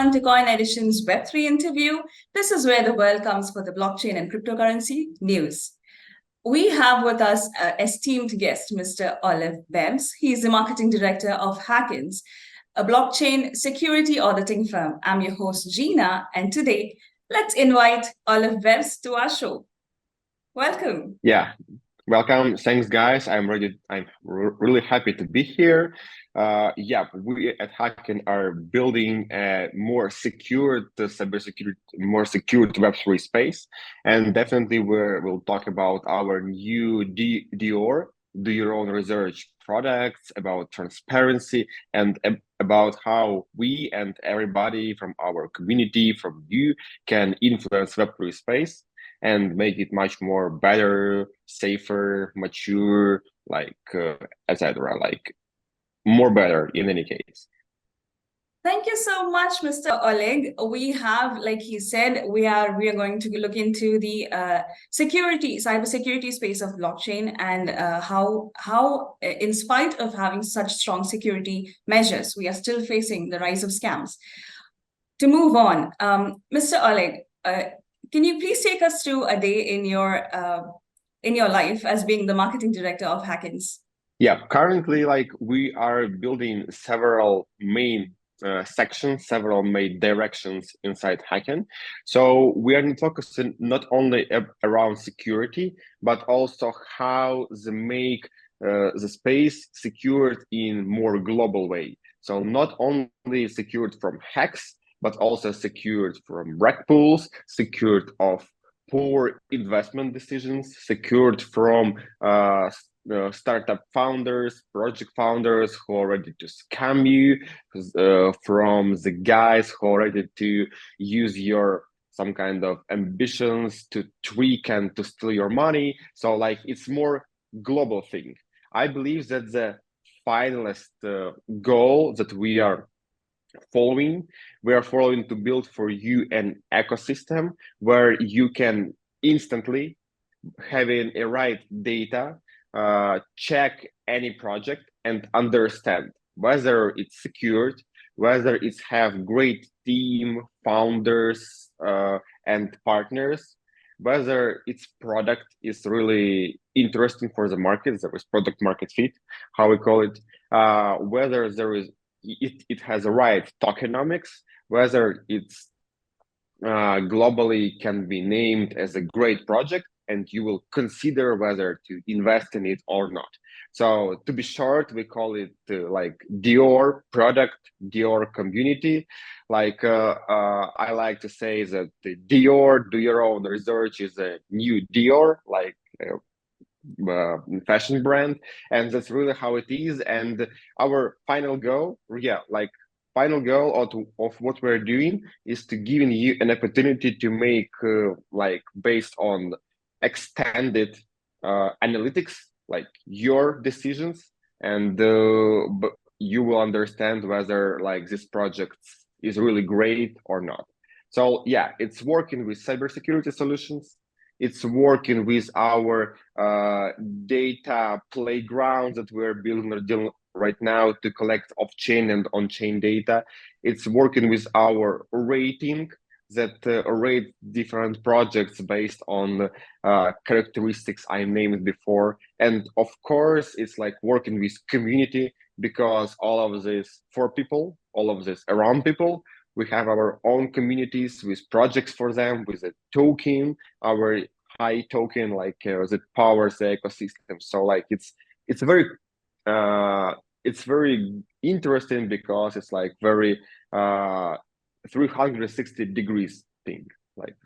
everyone to Coin Edition's Web3 Interview. This is where the world comes for the blockchain and cryptocurrency news. We have with us an esteemed guest, Mr. Oleg Bevz. He is the Marketing Director of Hackens, a blockchain security auditing firm. I'm your host, Gina, and today, let's invite Oleg Bevz to our show. Welcome. Yeah, welcome. Thanks, guys. I'm really happy to be here. We at Hacken are building a more secured cybersecurity, more secured Web3 space, and definitely we'll talk about our new DOR, do your own research products, about transparency, and about how we and everybody from our community, from you, can influence Web3 space and make it much more better, safer, mature, etc. Like more better in any case. Thank you so much, Mr. Oleg. We have, like he said, we are going to look into the cybersecurity space of blockchain and how, in spite of having such strong security measures, we are still facing the rise of scams. To move on, Mr. Oleg, can you please take us through a day in your life as being the marketing director of Hackens? Yeah, currently, we are building several main sections, several main directions inside Hacken. So we are focusing not only around security, but also how to make the space secured in more global way. So not only secured from hacks, but also secured from reg pools, secured of poor investment decisions, secured from startup founders, project founders who are ready to scam you, from the guys who are ready to use your some kind of ambitions to trick and to steal your money. So it's more global thing. I believe that the finalist goal that we are following to build for you an ecosystem where you can instantly, having a right data, check any project and understand whether it's secured, whether it's have great team, founders, and partners, whether its product is really interesting for the market, there is product market fit, how we call it, whether it has a right tokenomics, whether it's globally can be named as a great project, and you will consider whether to invest in it or not. So to be short, we call it DOR product, DOR community. I like to say that the DOR, do your own research, is a new DOR, fashion brand, and that's really how it is. And our final goal, of what we're doing is to giving you an opportunity to make based on extended analytics, your decisions, and you will understand whether this project is really great or not. So yeah, it's working with cybersecurity solutions. It's working with our data playground that we're building right now to collect off-chain and on-chain data. It's working with our rating that rate different projects based on characteristics I named before. And of course, it's working with community, because all of this for people, all of this around people. We have our own communities with projects for them, with a token, our high token, that powers the ecosystem. So it's very interesting, because it's very 360 degrees thing,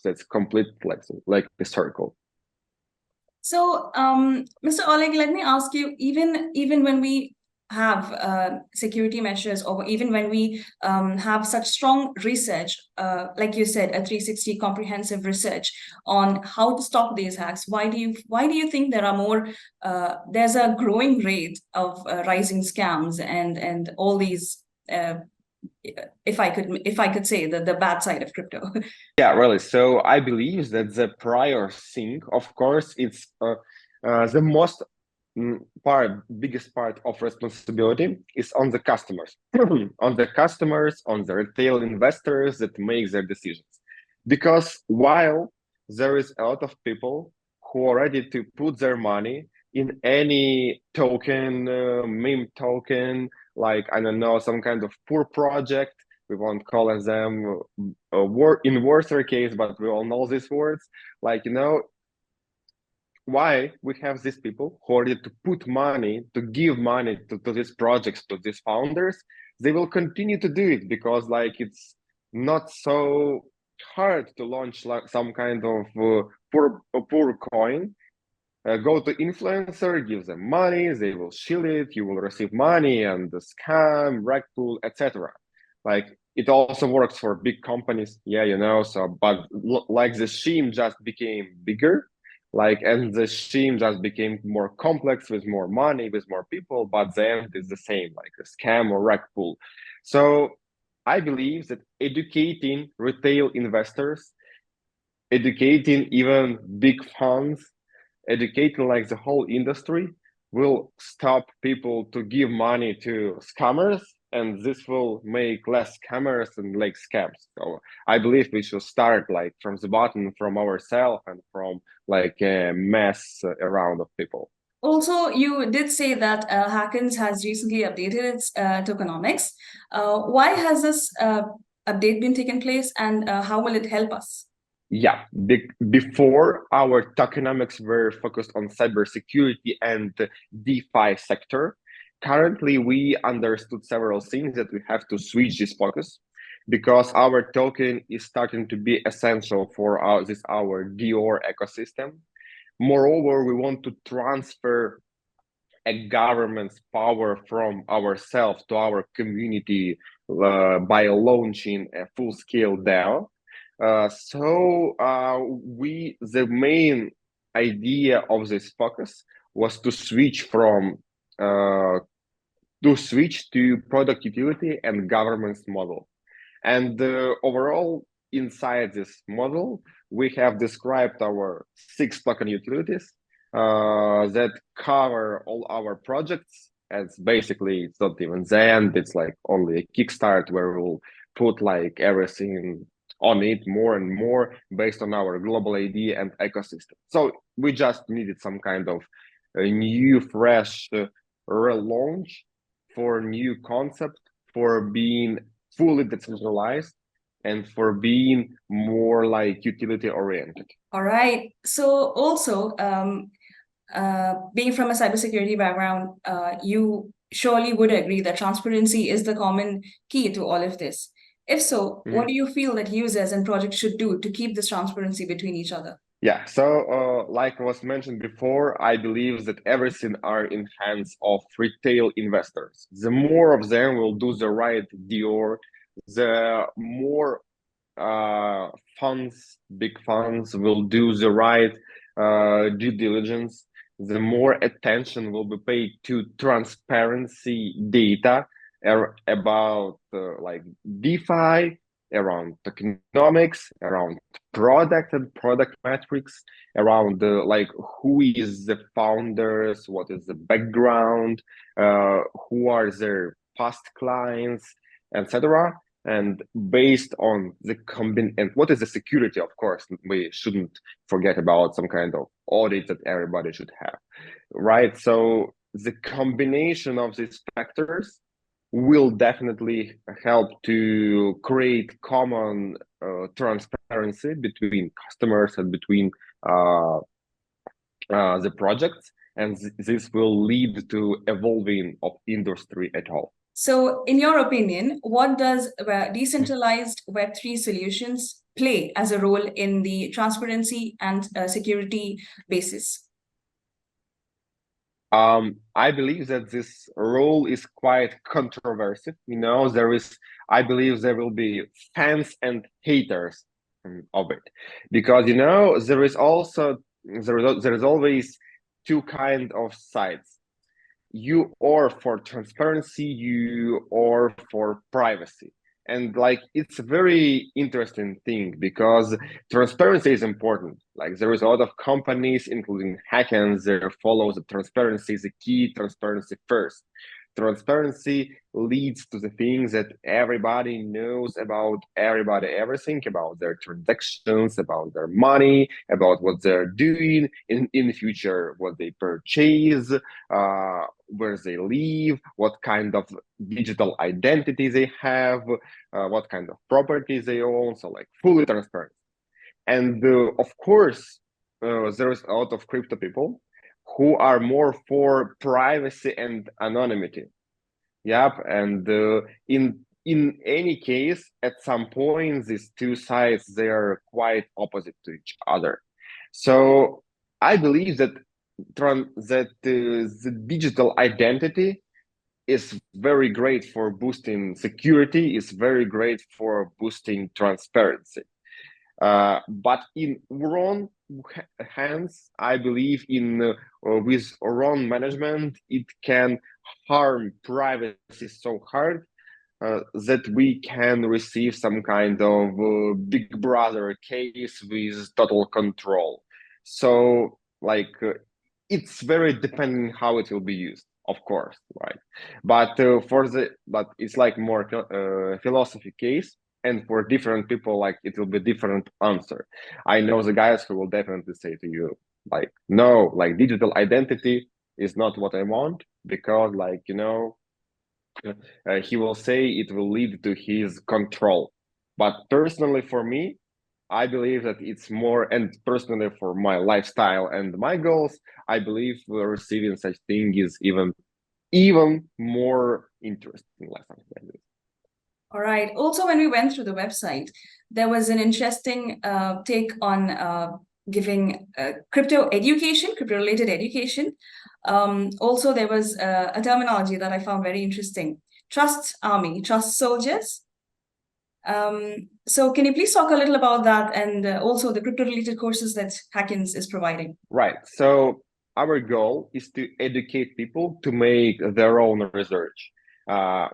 that's complete the circle. So, Mr. Oleg, let me ask you, even when we have security measures, or even when we have such strong research, like you said, a 360 comprehensive research on how to stop these hacks, why do you think there are more? There's a growing rate of rising scams and all these. If I could say the bad side of crypto. Yeah, really. So I believe that the prior thing, of course, it's the most biggest part of responsibility is on the customers, on the customers, on the retail investors that make their decisions. Because while there is a lot of people who are ready to put their money in any token, meme token, like, I don't know, some kind of poor project, we won't call them in worser case, but we all know these words, like, why we have these people who are ready to put money, to give money to these projects, to these founders. They will continue to do it because like it's not so hard to launch like some kind of poor coin. Go to influencer, give them money, they will shield it, you will receive money and the scam, rag pull, etc. Like it also works for big companies, yeah, so but like the scheme just became bigger, like, and the scheme just became more complex with more money, with more people, but the end is the same, like a scam or rag pull. So I believe that educating retail investors, educating even big funds, educating like the whole industry will stop people to give money to scammers, and this will make less scammers and like scams. So I believe we should start like from the bottom, from ourselves and from like a mass around of people. Also, you did say that Hackens has recently updated its tokenomics. Why has this update been taken place, and how will it help us? Yeah, before our tokenomics were focused on cybersecurity and DeFi sector. Currently, we understood several things that we have to switch this focus because our token is starting to be essential for our Dior ecosystem. Moreover, we want to transfer a government's power from ourselves to our community by launching a full-scale DAO. The main idea of this focus was to switch to product utility and governance model. And overall, inside this model, we have described our 6 token utilities that cover all our projects. And basically, it's not even the end. It's like only a kickstart where we'll put like everything on it more and more based on our global idea and ecosystem. So we just needed some kind of a new, fresh relaunch for new concept, for being fully decentralized, and for being more like utility oriented. All right. So, also, being from a cybersecurity background, you surely would agree that transparency is the common key to all of this. If so, what do Mhm. you feel that users and projects should do to keep this transparency between each other? Yeah, so like was mentioned before, I believe that everything are in hands of retail investors. The more of them will do the right deal, the more uh, big funds will do the right due diligence, the more attention will be paid to transparency data about like DeFi, around tokenomics, around product and product metrics, around like who is the founders, what is the background, who are their past clients, etc. And based on the and what is the security, of course, we shouldn't forget about some kind of audit that everybody should have, right? So the combination of these factors will definitely help to create common transparency between customers and between uh, the projects, and this will lead to evolving of industry at all. So, in your opinion, what does decentralized Web3 solutions play as a role in the transparency and security basis? I believe that this role is quite controversial. I believe there will be fans and haters of it, because there is always two kind of sides. You are for transparency, you are for privacy. And like it's a very interesting thing because transparency is important. Like there is a lot of companies, including Hackens, that follows the transparency is a key, transparency first. Transparency leads to the things that everybody knows about everybody, everything about their transactions, about their money, about what they're doing in the future, what they purchase, where they live, what kind of digital identity they have, what kind of properties they own. So like fully transparent. And of course, there's a lot of crypto people who are more for privacy and anonymity. Yep, and in any case, at some point, these two sides they are quite opposite to each other. So I believe that the digital identity is very great for boosting security, is very great for boosting transparency. But in wrong hands, I believe in with wrong management, it can harm privacy so hard that we can receive some kind of big brother case with total control. So like it's very depending how it will be used, of course, right? But but it's like more philosophy case, and for different people, like it will be different answer. I know the guys who will definitely say to you, like, no, like digital identity is not what I want because, like, he will say it will lead to his control. But personally, for me, I believe that it's more, and personally for my lifestyle and my goals, I believe receiving such thing is even more interesting. Like something like this. All right. Also, when we went through the website, there was an interesting take on giving crypto education, crypto-related education. Also, there was a terminology that I found very interesting: trust army, trust soldiers. So, can you please talk a little about that and also the crypto-related courses that Hackens is providing? Right. So our goal is to educate people to make their own research.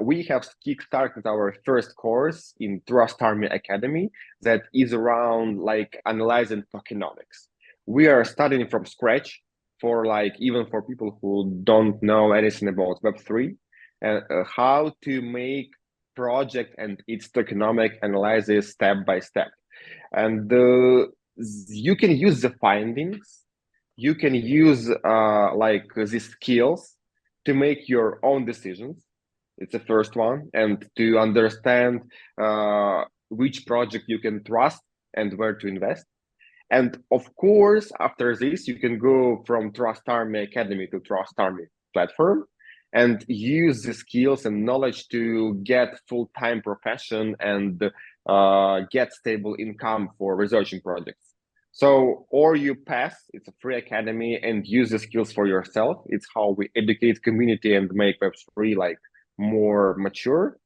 We have kickstarted our first course in Trust Army Academy that is around like analyzing tokenomics. We are studying from scratch for like even for people who don't know anything about Web3 and how to make project and its tokenomic analysis step by step. And you can use the findings, you can use like the skills to make your own decisions. It's the first one, and to understand which project you can trust and where to invest. And of course, after this, you can go from Trust Army Academy to Trust Army platform and use the skills and knowledge to get full-time profession and get stable income for researching projects. So, or you pass, it's a free academy and use the skills for yourself. It's how we educate community and make Web3 like more mature.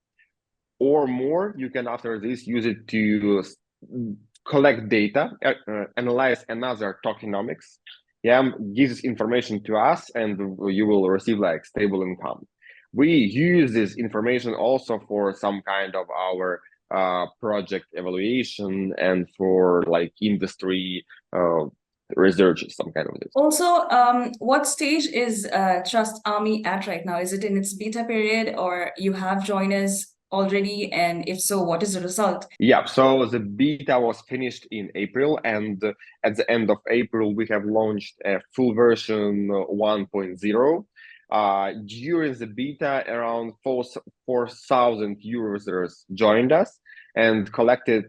Or more, you can after this use it to collect data, analyze another tokenomics, yeah, gives information to us, and you will receive like stable income. We use this information also for some kind of our project evaluation and for like industry research, some kind of this. Also, what stage is Trust Army at right now? Is it in its beta period or you have joiners already? And if so, what is the result? Yeah, so the beta was finished in April, and at the end of April, we have launched a full version 1.0. During the beta, around 4,000 users joined us and collected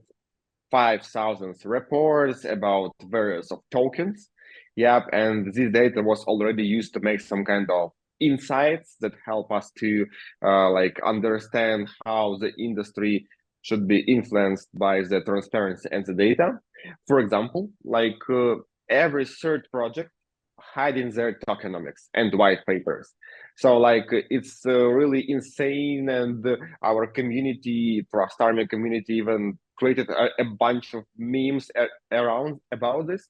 5,000 reports about various of tokens. Yep, and this data was already used to make some kind of insights that help us to like understand how the industry should be influenced by the transparency and the data. For example, like every third project hiding their tokenomics and white papers. So like it's really insane, and our community, Trust Army community, even created a bunch of memes around about this.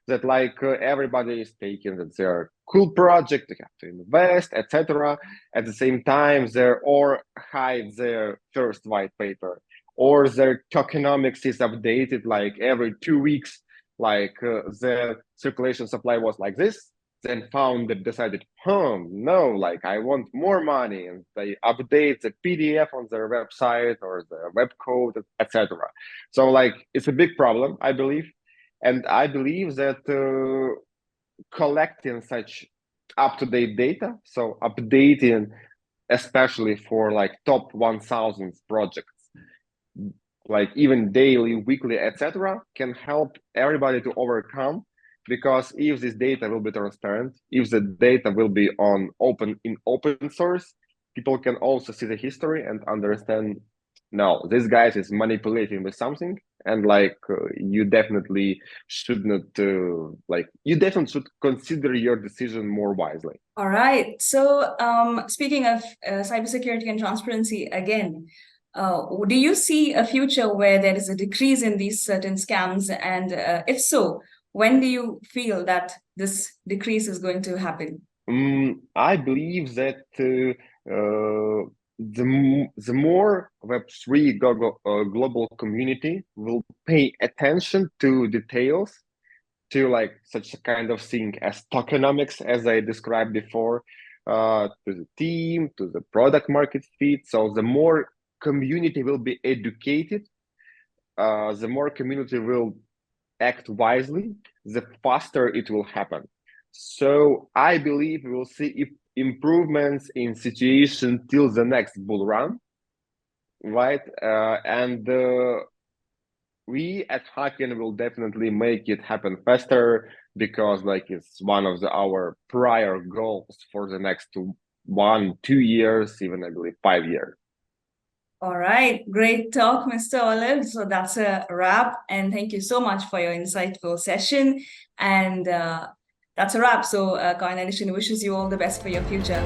that like everybody is taking that they're cool project, they have to invest, etc. At the same time, they or hide their first white paper, or their tokenomics is updated like every 2 weeks, like the circulation supply was like this, then founder decided, no, like I want more money, and they update the PDF on their website or the web code, etc. So like it's a big problem, I believe, and I believe that collecting such up-to-date data, so updating, especially for like top 1,000 projects, like even daily, weekly, etc., can help everybody to overcome. Because if this data will be transparent, if the data will be on open source, people can also see the history and understand, no, this guy is manipulating with something, and like you definitely should not you definitely should consider your decision more wisely. All right. So, speaking of cybersecurity and transparency again, do you see a future where there is a decrease in these certain scams? And if so, when do you feel that this decrease is going to happen? I believe that the more Web3 global community will pay attention to details, to like such a kind of thing as tokenomics, as I described before, to the team, to the product market fit. So the more community will be educated, the more community will act wisely, the faster it will happen. So I believe we will see improvements in situation till the next bull run, right? And we at Hacken will definitely make it happen faster, because like it's one of our prior goals for the next 1-2 years, even I believe 5 years. All right, great talk, Mr. Olive. So that's a wrap. And thank you so much for your insightful session. And that's a wrap. So, Coin Edition wishes you all the best for your future.